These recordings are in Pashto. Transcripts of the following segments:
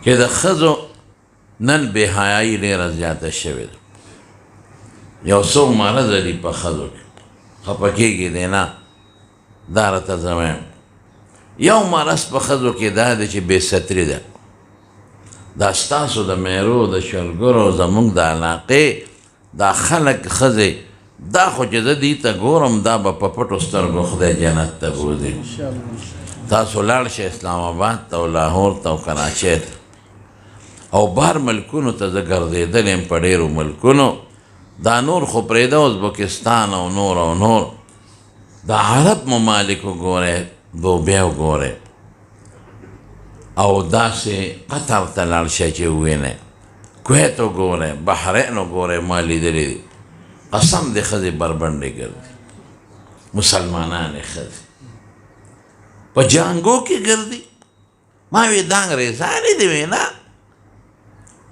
چې د ښځو نن بې حیایي ډېره زیاته شوې ده. یو څو مرضه دي په ښځو کې، خفه کېږي دی نه، دا راته زه وایم. یو مرض په ښځو کې دا دی چې بې ستري ده. دا ستاسو د میرو د شلګرو زموږ د علاقې دا خلک ښځې دا خو چې زه دې ته ګورم دا به په پټو سترګو خدای جنت ته بوځي. تاسو لاړ شئ اسلام آباد ته او لاهور ته او کراچۍ ته او بهر ملکونو ته زه ګرځېدلی یم په ډېرو ملکونو. دا نور خو پرېږده ازبکستان او نور دا عرب ممالک وګورئ، دوبۍ وګورئ او داسې قطر ته لاړ شئ چې ووینئ، کویت وګورئ، بحرین وګورئ، ما لیدلی دي. قسم دې ښځې بربنډې ګرځي، مسلمانانې ښځې په جانګو کې ګرځي. ما وی دا انګریزانې دي؟ وی نه،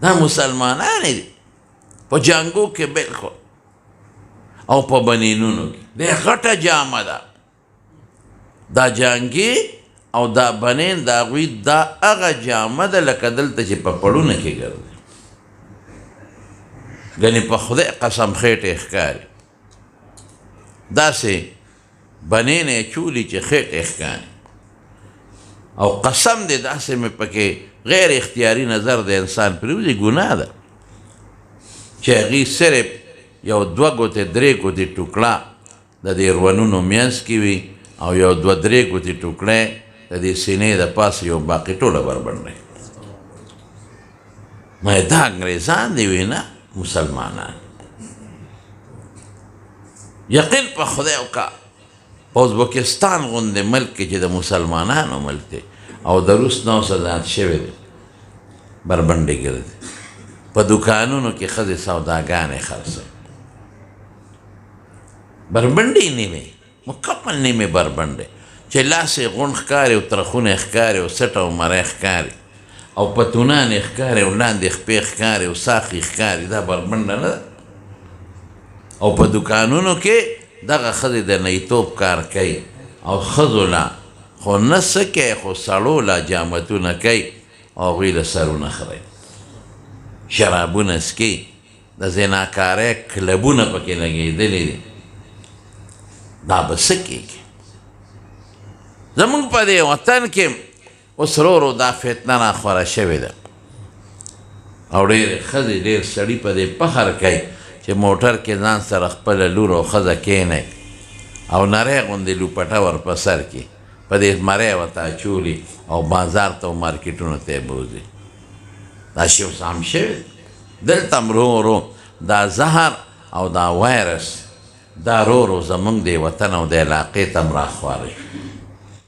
دا مسلمانانې دي په جانګو کې بالکل او په بنینونو کې. د غټه جامه ده دا جانګي او دا بنین د هغوی دا هغه جامه ده لکه دلته چې په پړونه کې ګرځي. ګنې په خدای قسم خېټې ښکاري، داسې بنین یې چولي چې خېټې ښکاري. او قسم دې داسې مې پکې غیر اختیاري نظر د انسان پرېوځي، ګناه ده چې هغې صرف یو 2 ګوتې 3 ګوتې ټوکړه د دې روانونو منځ کې وي او یو 2-3 ګوتې ټوکړه د دې سینې د پاسه یو باقي ټوله بربنډی. ما دا انګریزان دي؟ وی نه، مسلمانان. یقین په خدای وکړه په ازبکستان غوندې ملک کې چې د مسلمانانو ملک دی او د روس نوس آزاد شوی دی، بربنډې ګرځي. په دوکانونو کې ښځې سوداګانې خرڅوي، بربنډې نیمې مکمل نیمې بربنډې چې لاس یې غونډ ښکاري او ترخونه ښکاري او سټ او مری ښکاري او پتونان یې ښکاري او لاندې خپې ښکاري او ساق یې ښکاري. دا بربنډه نه ده. او په دوکانونو کې دغه ښځې د نیتوب کار کوي او ښځو لا خو نه څه کوي خو سړو لا جامتونه کوي او هغوی له سرونه خوري، شرابونه څکي، د زناکارۍ کلبونه پکې لګېدلي دي. دا به څه کېږي؟ زموږ په دې وطن کې اوس ورو دا فتنه راخوره شوې ده او ډېرې ښځې ډېر سړي په دې فخر کوي چې موټر کې ځان سره خپله لور او ښځه کښېنئ او نری غوندې لوپټه ور په سر کې په دې مری ورته اچولي او بازار ته او مارکېټونو ته یې بوځي. دا شی اوس عام شوی دلته ورو دا زهر او دا وایرس دا ورو زموږ د وطن او د علاقې ته هم راخواره شو.